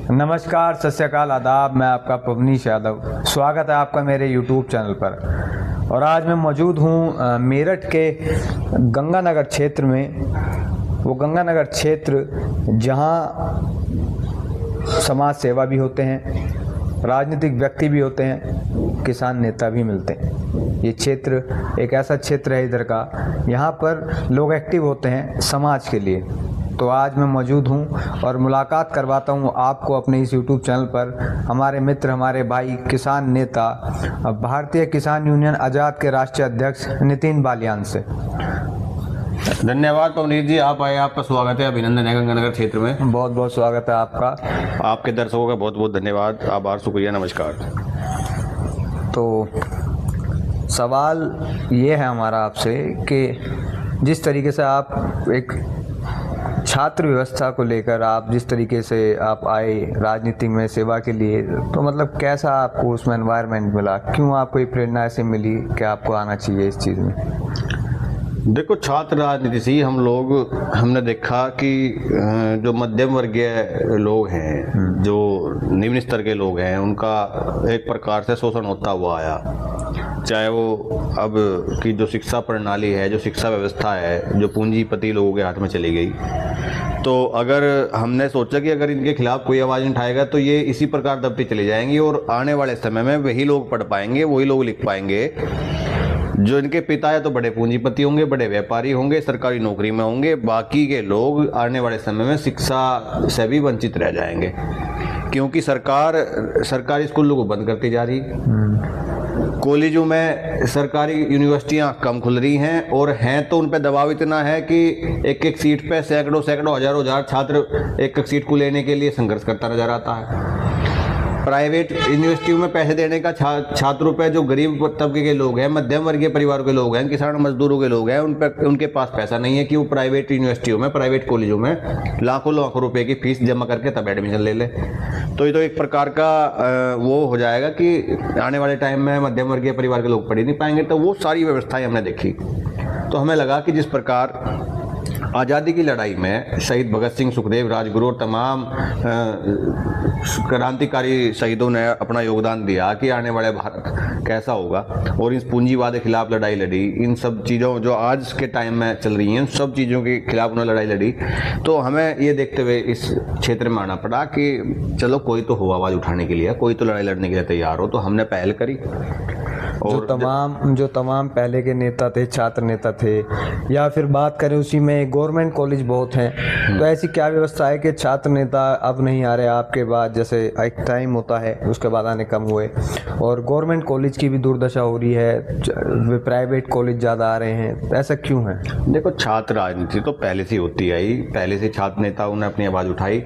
नमस्कार, सत श्री अकाल, आदाब। मैं आपका पवनीश यादव। स्वागत है आपका मेरे YouTube चैनल पर। और आज मैं मौजूद हूँ मेरठ के गंगानगर क्षेत्र में। वो गंगानगर क्षेत्र जहाँ समाज सेवा भी होते हैं, राजनीतिक व्यक्ति भी होते हैं, किसान नेता भी मिलते हैं। ये क्षेत्र एक ऐसा क्षेत्र है इधर का, यहाँ पर लोग एक्टिव होते हैं समाज के लिए। तो आज मैं मौजूद हूँ और मुलाकात करवाता हूँ आपको अपने इस YouTube चैनल पर हमारे मित्र, हमारे भाई, किसान नेता, भारतीय किसान यूनियन आज़ाद के राष्ट्रीय अध्यक्ष नितिन बालियान से। धन्यवाद पवनीश जी, आप आए, आपका स्वागत है, अभिनंदन है गंगानगर क्षेत्र में। बहुत बहुत स्वागत है आपका। आपके दर्शकों का बहुत बहुत धन्यवाद, आभार, शुक्रिया, नमस्कार। तो सवाल ये है हमारा आपसे कि जिस तरीके से आप एक छात्र व्यवस्था को लेकर आप जिस तरीके से आप आए राजनीति में सेवा के लिए, तो मतलब कैसा आपको उसमें एनवायरनमेंट मिला? क्यों आपको ये प्रेरणा ऐसे मिली कि आपको आना चाहिए इस चीज़ में? देखो, छात्र राजनीति से ही हमने देखा कि जो मध्यम वर्गीय लोग हैं, जो निम्न स्तर के लोग हैं, उनका एक प्रकार से शोषण होता हुआ आया। चाहे वो अब की जो शिक्षा प्रणाली है, जो शिक्षा व्यवस्था है, जो पूंजीपति लोगों के हाथ में चली गई। तो अगर हमने सोचा कि अगर इनके खिलाफ कोई आवाज़ नहीं उठाएगा तो ये इसी प्रकार दबती चली जाएंगी और आने वाले समय में वही लोग पढ़ पाएंगे, वही लोग लिख पाएंगे जो इनके पिता है तो बड़े पूंजीपति होंगे, बड़े व्यापारी होंगे, सरकारी नौकरी में होंगे। बाकी के लोग आने वाले समय में शिक्षा से भी वंचित रह जाएंगे, क्योंकि सरकारी स्कूलों को बंद करती जा रही। कॉलेजों में सरकारी यूनिवर्सिटियां कम खुल रही हैं, और हैं तो उन पर दबाव इतना है कि एक एक सीट पे सैकड़ों हजार छात्र एक एक सीट को लेने के लिए संघर्ष करता नजर आता है। प्राइवेट यूनिवर्सिटियों में पैसे देने का छात्रों पे जो गरीब तबके के लोग हैं, मध्यम वर्गीय परिवारों के लोग हैं, किसान मजदूरों के लोग हैं, उनके पास पैसा नहीं है कि वो प्राइवेट यूनिवर्सिटियों में, प्राइवेट कॉलेजों में लाखों रुपए की फीस जमा करके तब एडमिशन ले ले। तो ये तो एक प्रकार का वो हो जाएगा कि आने वाले टाइम में मध्यम वर्गीय परिवार के लोग पढ़ ही नहीं पाएंगे। तो वो सारी व्यवस्थाएं हमने देखी, तो हमें लगा कि जिस प्रकार आज़ादी की लड़ाई में शहीद भगत सिंह, सुखदेव, राजगुरु और तमाम क्रांतिकारी शहीदों ने अपना योगदान दिया कि आने वाले भारत कैसा होगा, और इस पूंजीवाद के खिलाफ लड़ाई लड़ी, इन सब चीज़ों जो आज के टाइम में चल रही हैं सब चीज़ों के खिलाफ उन्होंने लड़ाई लड़ी। तो हमें ये देखते हुए इस क्षेत्र में आना पड़ा कि चलो कोई तो हो आवाज़ उठाने के लिए, कोई तो लड़ाई लड़ने के लिए तैयार हो। तो हमने पहल करी। और जो तमाम पहले के नेता थे, छात्र नेता थे, या फिर बात करें उसी में गवर्नमेंट कॉलेज बहुत हैं, तो ऐसी क्या व्यवस्था है कि छात्र नेता अब नहीं आ रहे आपके बाद? जैसे एक टाइम होता है उसके बाद आने कम हुए, और गवर्नमेंट कॉलेज की भी दुर्दशा हो रही है, वे प्राइवेट कॉलेज ज़्यादा आ रहे हैं, तो ऐसा क्यों है? देखो, छात्र राजनीति तो पहले से होती आई, पहले से छात्र नेताओं ने अपनी आवाज़ उठाई।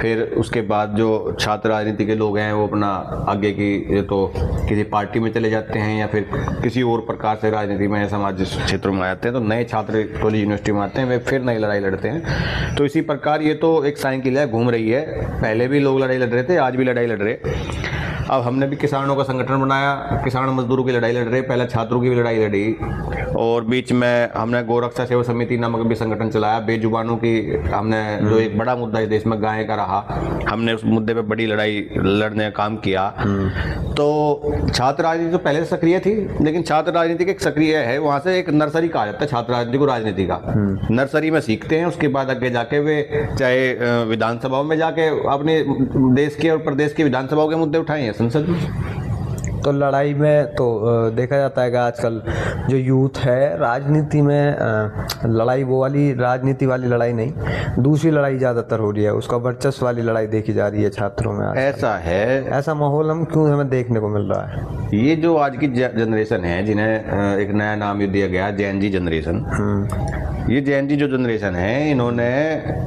फिर उसके बाद जो छात्र राजनीति के लोग हैं वो अपना आगे की तो किसी पार्टी में चले जाते हैं या फिर किसी और प्रकार से राजनीति में समाज क्षेत्रों में आते हैं। तो नए छात्र कॉलेज यूनिवर्सिटी में आते हैं, वे फिर नई लड़ाई लड़ते हैं। तो इसी प्रकार ये तो एक साइकिल है, घूम रही है। पहले भी लोग लड़ाई लड़ रहे थे, आज भी लड़ाई लड़ रहे। अब हमने भी किसानों का संगठन बनाया, किसान मजदूरों की लड़ाई लड़ रहे, पहले छात्रों की भी लड़ाई लड़ी, और बीच में हमने गौरक्षा सेवा समिति नामक भी संगठन चलाया। बेजुबानों की हमने जो एक बड़ा मुद्दा इस देश में गाय का रहा, हमने उस मुद्दे पे बड़ी लड़ाई लड़ने का काम किया। तो छात्र राजनीति तो पहले से सक्रिय थी, लेकिन छात्र राजनीति एक सक्रिय है, वहाँ से एक नर्सरी कहा जाता है छात्र राजनीति को, राजनीति का नर्सरी में सीखते हैं। उसके बाद आगे जाके वे चाहे विधानसभाओं में जाके अपने देश के और प्रदेश के विधानसभाओं के मुद्दे उठाए हैं संसद में। तो लड़ाई में तो देखा जाता है कि आजकल जो यूथ है राजनीति में लड़ाई, वो वाली राजनीति वाली लड़ाई नहीं, दूसरी लड़ाई ज़्यादातर हो रही है, उसका वर्चस्व वाली लड़ाई देखी जा रही है छात्रों में। ऐसा है, ऐसा माहौल हम क्यों हमें देखने को मिल रहा है? ये जो आज की जनरेशन है, जिन्हें एक नया नाम दिया गया जेन जी जनरेशन, ये जेन जी जो जनरेशन है, इन्होंने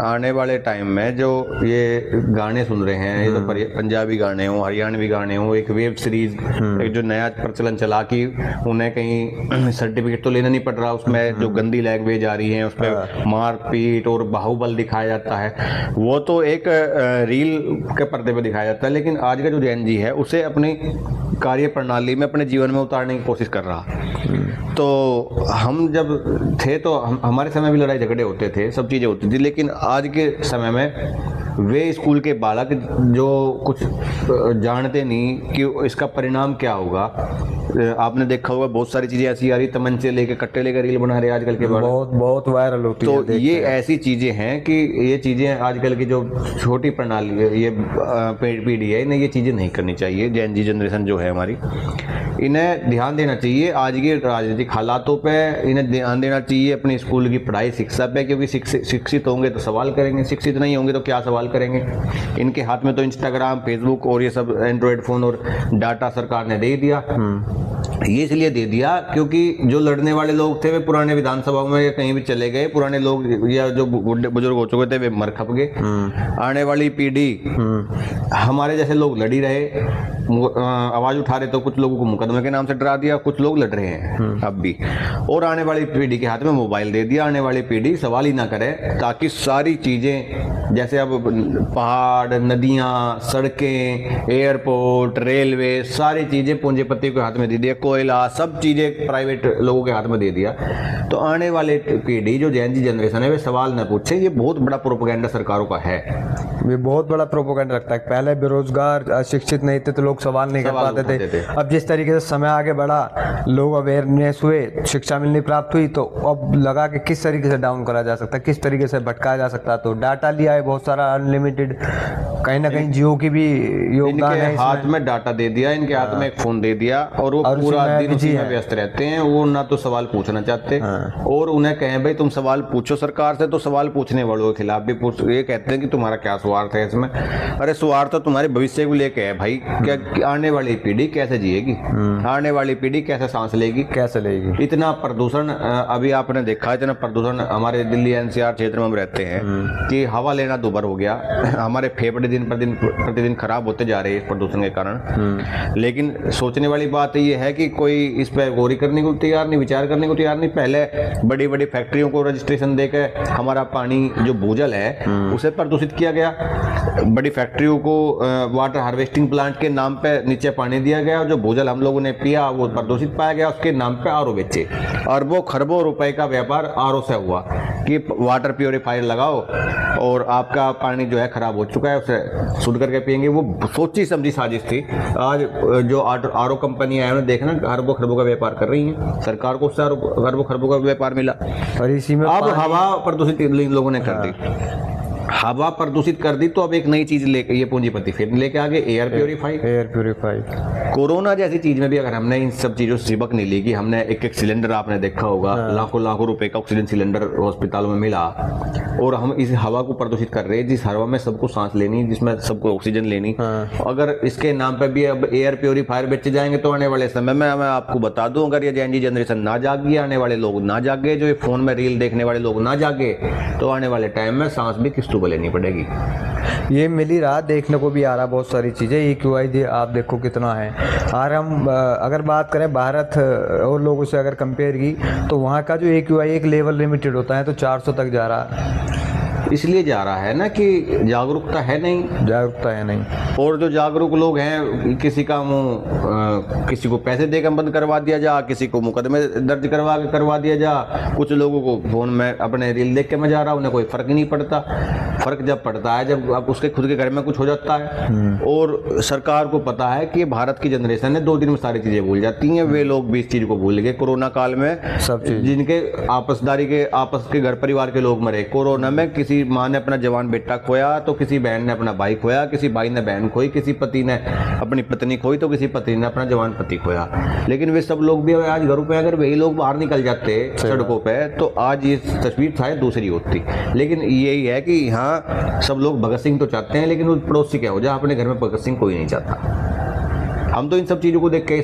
आने वाले टाइम में जो ये गाने सुन रहे हैं, ये तो पंजाबी गाने हो, हरियाणवी गाने हो, एक वेब सीरीज, एक जो नया प्रचलन चला कि उन्हें कहीं सर्टिफिकेट तो लेना नहीं पड़ रहा, उसमें जो गंदी लैंग्वेज आ रही है, उसमें मारपीट और बाहुबल दिखाया जाता है, वो तो एक रील के पर्दे पे दिखाया जाता है। लेकिन आज का जो जेन जी है उसे अपनी कार्य प्रणाली में, अपने जीवन में उतारने की कोशिश कर रहा। तो हम जब थे तो हमारे समय भी लड़ाई झगड़े होते थे, सब चीज़ें होती थी, लेकिन आज के समय में वे स्कूल के बालक जो कुछ जानते नहीं कि इसका परिणाम क्या होगा। आपने देखा होगा बहुत सारी चीजें ऐसी आ रही, तमंचे लेके कट्टे लेके रील बना रहे आजकल के बालक, बहुत बहुत वायरल होती है। तो ये ऐसी चीजें हैं कि ये चीजें आजकल की जो छोटी प्रणाली है, ये पीढ़ी है, इन्हें ये चीजें नहीं करनी चाहिए। जेन जी जनरेशन जो है हमारी, इन्हें ध्यान देना चाहिए आज के राजनीतिक हालातों पे, इन्हें ध्यान देना चाहिए अपनी स्कूल की पढ़ाई शिक्षा पे, क्योंकि शिक्षित होंगे तो सवाल करेंगे, शिक्षित नहीं होंगे तो क्या सवाल करेंगे। इनके हाथ में तो इंस्टाग्राम, फेसबुक और ये सब एंड्रॉयड फोन और डाटा सरकार ने दे दिया। ये इसलिए दे दिया क्योंकि जो लड़ने वाले लोग थे वे पुराने विधानसभाओं में या कहीं भी चले गए, पुराने लोग या जो बुजुर्ग हो चुके थे वे मर खप गए। आने वाली पीढ़ी हमारे जैसे लोग लड़ी रहे, आवाज उठा रहे, तो कुछ लोगों को मुकदमे के नाम से डरा दिया, कुछ लोग लड़ रहे हैं अब भी, और आने वाली पीढ़ी के हाथ में मोबाइल दे दिया। आने वाली पीढ़ी सवाल ही ना करे, ताकि सारी चीजें जैसे अब पहाड़, नदियां, सड़कें, एयरपोर्ट, रेलवे, सारी चीजें पूंजीपति के हाथ में दे दिया, कोयला, सब चीजें प्राइवेट लोगों के हाथ में दे दिया। तो आने वाले पीढ़ी जो जेन जी जनरेशन है वे सवाल न पूछे। ये बहुत बड़ा प्रोपेगेंडा सरकारों का है, ये बहुत बड़ा प्रोपेगेंडा रखता है। पहले बेरोजगार, अशिक्षित नहीं थे तो लोग सवाल नहीं कर पाते थे। अब जिस तरीके से समय आगे बढ़ा, लोग अवेयरनेस हुए, शिक्षा मिलनी प्राप्त हुई, तो अब लगा कि किस तरीके से डाउन करा जा सकता है, किस तरीके से भटकाया जा सकता है। तो डाटा लिया है बहुत सारा अनलिमिटेड, कहीं ना कहीं जियो की भी योगदान है। हाथ में डाटा दे दिया, इनके हाथ में एक फोन दे दिया, और वो पूरा दिन उसी में व्यस्त रहते हैं। वो ना तो सवाल पूछना चाहते, और उन्हें कहें भाई तुम सवाल पूछो सरकार से, तो सवाल पूछने वालों के खिलाफ भी ये कहते हैं कि तुम्हारा क्या स्वार्थ है इसमें। अरे स्वार्थ तो तुम्हारे भविष्य को लेके है भाई। क्या आने वाली पीढ़ी कैसे जिएगी, आने वाली पीढ़ी कैसे सांस लेगी, कैसे लेगी। इतना प्रदूषण अभी आपने देखा, इतना प्रदूषण हमारे दिल्ली एनसीआर क्षेत्र में हम रहते हैं कि हवा लेना दुभर हो गया। हमारे फेफड़े दिन प्रतिदिन खराब होते जा रहे हैं इस प्रदूषण के कारण। लेकिन सोचने वाली बात ये है कि कोई इस पर गौर करने को तैयार नहीं, विचार करने को तैयार नहीं। पहले बड़ी बड़ी फैक्ट्रियों को रजिस्ट्रेशन देकर हमारा पानी जो भूजल है उसे प्रदूषित किया गया। बड़ी फैक्ट्रियों को वाटर हार्वेस्टिंग प्लांट के नाम पे नीचे पानी दिया गया, और जो भूजल हम लोगों ने पिया वो प्रदूषित पाया गया। उसके नाम पे आरओ बेचे, अरबों खरबों रुपए का व्यापार आरओ से हुआ कि वाटर प्योरीफायर लगाओ और आपका पानी जो है खराब हो चुका है उसे शुद्ध करके पियेंगे। वो सोची समझी साजिश थी। आज जो आरओ कंपनी है उन्हें देखना अरबों खरबों का व्यापार कर रही है, सरकार को उससे अरबों खरबों का व्यापार मिला। और इसी में अब हवा प्रदूषित इन लोगों ने कर दी, हवा प्रदूषित कर दी। तो अब एक नई चीज लेके ये पूंजीपति फिर लेके आगे, एयर प्योरीफाई। कोरोना जैसी चीज में भी अगर हमने इन सब चीजों से सबक नहीं ली कि हमने एक सिलेंडर, आपने देखा होगा लाखों रुपए का ऑक्सीजन सिलेंडर अस्पतालों में मिला, और हम इस हवा को प्रदूषित कर रहे हैं, जिस हवा में सबको सांस लेनी, जिसमें सबको ऑक्सीजन लेनी। अगर इसके नाम पे भी अब एयर प्योरीफायर बेचे जाएंगे तो आने वाले समय में मैं आपको बता दूं, अगर ये जेन जी जनरेशन ना जागी, आने वाले लोग ना जागे, जो ये फोन में रील देखने वाले लोग ना जागे, तो आने वाले टाइम में सांस भी किस्तों को लेनी पड़ेगी। ये मिल ही रहा, देखने को भी आ रहा बहुत सारी चीज़ें। EQI आप देखो कितना है। और हम अगर बात करें भारत और लोगों से अगर कंपेयर की, तो वहाँ का जो EQI एक लेवल लिमिटेड होता है, तो 400 तक जा रहा है। इसलिए जा रहा है ना कि जागरूकता है नहीं, और जो जागरूक लोग हैं, किसी का मुंह किसी को पैसे देकर बंद करवा दिया जा, किसी को मुकदमे दर्ज करवा दिया जा, कुछ लोगों को फोन में अपने रील देख के मजा आ रहा, उन्हें कोई फर्क नहीं पड़ता। फर्क जब पड़ता है जब अब उसके खुद के घर में कुछ हो जाता है। और सरकार को पता है कि भारत की जनरेशन है 2 दिन में सारी चीजें भूल जाती हैं। वे लोग भी इस चीज को भूल गए कोरोना काल में, सब चीज जिनके आपस के घर परिवार के लोग मरे कोरोना में। किसी माँ ने अपना जवान बेटा खोया, तो किसी बहन ने अपना भाई खोया, किसी भाई ने बहन खोई, किसी पति ने अपनी पत्नी खोई, तो किसी पत्नी ने अपना जवान पति खोया। लेकिन वे सब लोग भी आज घरों पे, अगर वही लोग बाहर निकल जाते सड़कों पे, तो आज ये तस्वीर शायद दूसरी होती। लेकिन यही है कि यहाँ सब लोग भगत सिंह तो चाहते हैं, लेकिन उस पड़ोसी क्या हो जाए, अपने घर में भगत सिंह कोई नहीं चाहता। हम तो इन सब चीज़ों को देख के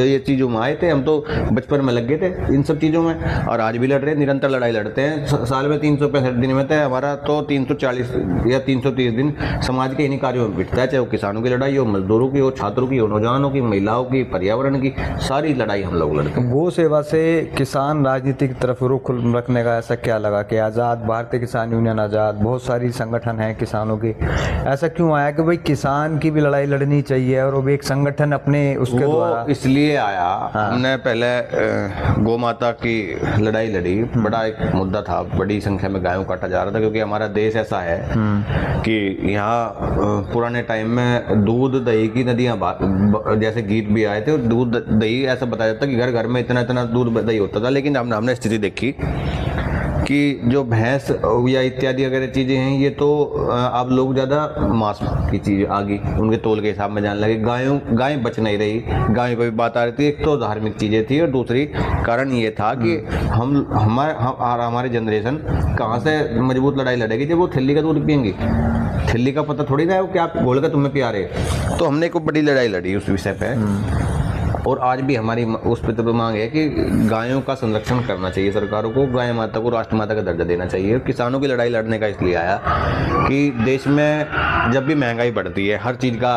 ये चीज़ों में आए थे, हम तो बचपन में लग गए थे इन सब चीज़ों में, और आज भी लड़ रहे हैं, निरंतर लड़ाई लड़ते हैं। साल में 365 दिन में है हमारा, तो 340 या 330 दिन समाज के इन्हीं कार्यों में बिटता है, चाहे वो किसानों की लड़ाई हो, मजदूरों की हो, छात्रों की हो, नौजवानों की, महिलाओं की, पर्यावरण की, सारी लड़ाई हम लोग लड़ते हैं। गौ सेवा से किसान राजनीति की तरफ रुख रखने का ऐसा क्या लगा कि आज़ाद भारतीय किसान यूनियन आज़ाद, बहुत सारी संगठन हैं किसानों की, ऐसा क्यों आया कि भाई किसान की भी लड़ाई लड़नी चाहिए और वो भी एक संगठन संगठन अपने उसके वो द्वारा? इसलिए आया, हमने पहले गौ माता की लड़ाई लड़ी, बड़ा एक मुद्दा था, बड़ी संख्या में गायों काटा जा रहा था, क्योंकि हमारा देश ऐसा है कि यहाँ पुराने टाइम में दूध दही की नदियां जैसे गीत भी आए थे, और दूध दही ऐसा बताया जाता कि घर घर में इतना इतना दूध दही होता था। लेकिन हमने स्थिति देखी कि जो भैंस या इत्यादि वगैरह चीज़ें हैं, ये तो अब लोग ज़्यादा मांस की चीज़ आ गई, उनके तोल के हिसाब में जाने लगे। गायें बच नहीं रही, गायों पर भी बात आ रही थी। एक तो धार्मिक चीज़ें थी, और दूसरी कारण ये था कि हमारी जनरेशन कहाँ से मजबूत लड़ाई लड़ेगी जब वो थैली का दूध पियेंगी। थैली का पता थोड़ी ना है वो क्या बोल के तुम्हें पिया रहे। तो हमने एक बड़ी लड़ाई लड़ी उस विषय पे, और आज भी हमारी उस पर तो मांग है कि गायों का संरक्षण करना चाहिए सरकारों को, गाय माता को राष्ट्रमाता का दर्जा देना चाहिए। किसानों की लड़ाई लड़ने का इसलिए आया कि देश में जब भी महंगाई बढ़ती है, हर चीज़ का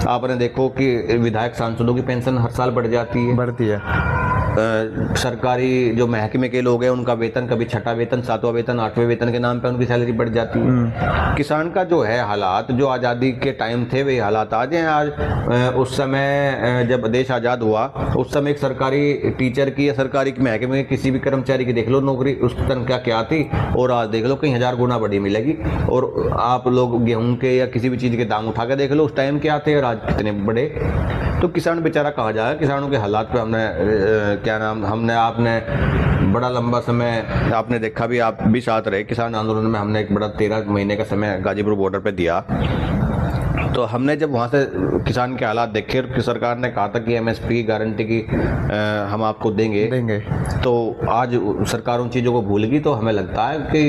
आपने देखो कि विधायक सांसदों की पेंशन हर साल बढ़ जाती है। सरकारी जो महकमे के लोग हैं उनका वेतन कभी छठा वेतन, सातवां वेतन, आठवें वेतन के नाम पे उनकी सैलरी बढ़ जाती है। किसान का जो है हालात, जो आज़ादी के टाइम थे वही हालात आज हैं। आज उस समय जब देश आज़ाद हुआ, उस समय एक सरकारी टीचर की या सरकारी महकमे के किसी भी कर्मचारी की देख लो नौकरी, उस तनख्वाह क्या थी, और आज देख लो कहीं 1000 गुना बढ़ी मिलेगी। और आप लोग गेहूं के या किसी भी चीज़ के दाम उठा के देख लो, उस टाइम क्या थे और आज कितने बड़े। तो किसान बेचारा कहाँ जाए। किसानों के हालात पे आपने बड़ा लंबा समय आपने देखा भी, आप भी साथ रहे किसान आंदोलन में। हमने एक बड़ा 13 महीने का समय गाजीपुर बॉर्डर पे दिया। तो हमने जब वहाँ से किसान के हालात देखे, और सरकार ने कहा था कि एमएसपी की गारंटी की हम आपको देंगे, तो आज सरकार उन चीज़ों को भूल गई। तो हमें लगता है कि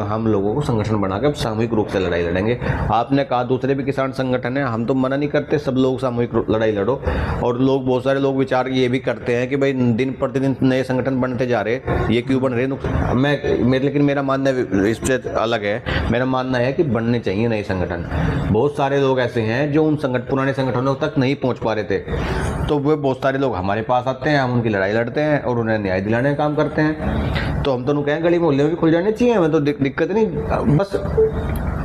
हम लोगों को संगठन बनाकर सामूहिक रूप से लड़ाई लड़ेंगे। आपने कहा दूसरे भी किसान संगठन है, हम तो मना नहीं करते, सब लोग सामूहिक लड़ाई लड़ो। और लोग, बहुत सारे लोग विचार ये भी करते हैं कि भाई दिन प्रतिदिन नए संगठन बनते जा रहे, ये क्यों बन रहे। लेकिन मेरा मानना इससे अलग है। मेरा मानना है कि बनने चाहिए नए संगठन। बहुत सारे लोग ऐसे हैं जो उन पुराने संगठनों तक नहीं पहुंच पा रहे थे, तो वो बहुत सारे लोग हमारे पास आते हैं, हम उनकी लड़ाई लड़ते हैं और उन्हें न्याय दिलाने का काम करते हैं। तो हम तो कहें गली मोहल्ले में भी खुल जाने चाहिए, हमें तो दिक्कत नहीं, बस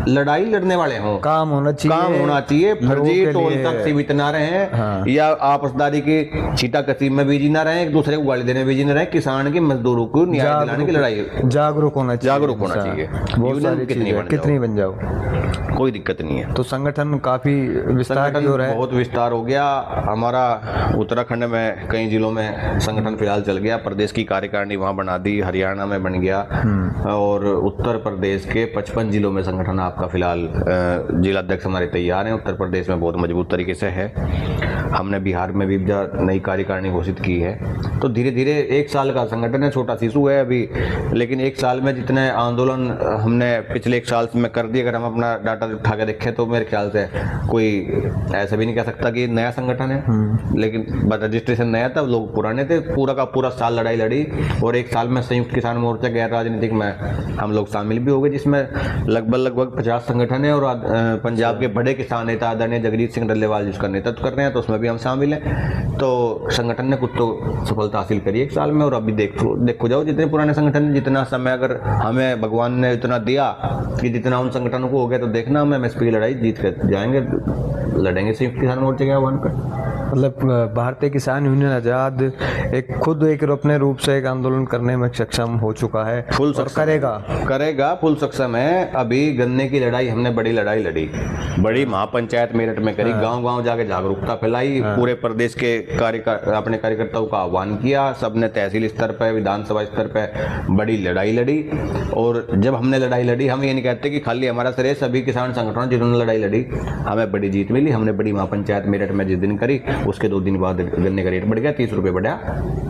लड़ाई लड़ने वाले हों, काम होना चाहिए। फर्जी टोल तक सीमित ना रहे, या आपसदारी की छीटा कसीम में बिजी ना रहे, एक दूसरे को गाली देने में बिजी ना रहे। किसान के मजदूरों को न्याय दिलाने की लड़ाई जागरूक होना चाहिए। कितनी बन जाओ, कोई दिक्कत नहीं है। तो संगठन काफी विस्तार हो रहा है, बहुत विस्तार हो गया हमारा। उत्तराखंड में कई जिलों में संगठन फिलहाल चल गया, प्रदेश की कार्यकारिणी वहाँ बना दी, हरियाणा में बन गया, और उत्तर प्रदेश के 55 जिलों में संगठन आपका फिलहाल जिला अध्यक्ष हमारे तैयार हैं। उत्तर प्रदेश में बहुत मजबूत तरीके से है। हमने बिहार में भी नई कार्यकारिणी घोषित की है। तो धीरे धीरे 1 साल का संगठन है, छोटा शिशु है अभी, लेकिन 1 साल में जितने आंदोलन हमने पिछले 1 साल में कर दिए, अगर हम अपना डाटा उठा के देखें तो मेरे ख्याल से कोई ऐसा भी नहीं कह सकता कि नया संगठन है। लेकिन रजिस्ट्रेशन नया था, लोग पुराने थे। पूरा का पूरा साल लड़ाई लड़ी, और 1 साल में संयुक्त किसान मोर्चा गैर राजनीतिक में हम लोग शामिल भी हो गए, जिसमें लगभग 50 संगठन है। और पंजाब के बड़े किसान नेता आदरणीय जगजीत सिंह डल्लेवाल जिसका नेतृत्व कर रहे हैं, तो उसमें भी हम शामिल हैं। तो संगठन ने कुछ तो सफलता हासिल करी 1 साल में। और अभी देखो जाओ, जितने पुराने संगठन, जितना समय अगर हमें भगवान ने इतना दिया कि जितना उन संगठनों को हो गया, तो देखना हम एमएसपी की लड़ाई जीत कर जाएंगे, लड़ेंगे संयुक्त किसान मोर्चे के आह्वान पर। मतलब भारतीय किसान यूनियन आजाद खुद अपने रूप से एक आंदोलन करने में सक्षम हो चुका है, फुल करेगा फुल सक्षम है। अभी गन्ने की लड़ाई हमने बड़ी लड़ाई लड़ी, बड़ी महापंचायत मेरठ में करी, गांव-गांव जाके जागरूकता फैलाई, पूरे प्रदेश के अपने कार्यकर्ताओं का आह्वान किया, सबने तहसील स्तर पर, विधानसभा स्तर पर बड़ी लड़ाई लड़ी। और जब हमने लड़ाई लड़ी, हम ये नहीं कहते कि खाली हमारा श्रेय, सभी किसान संगठनों जिन्होंने लड़ाई लड़ी, हमें बड़ी जीत मिली। हमने बड़ी महापंचायत मेरठ में जिस दिन करी, उसके 2 दिन बाद गन्ने का रेट बढ़ गया, 30 रुपये बढ़ा।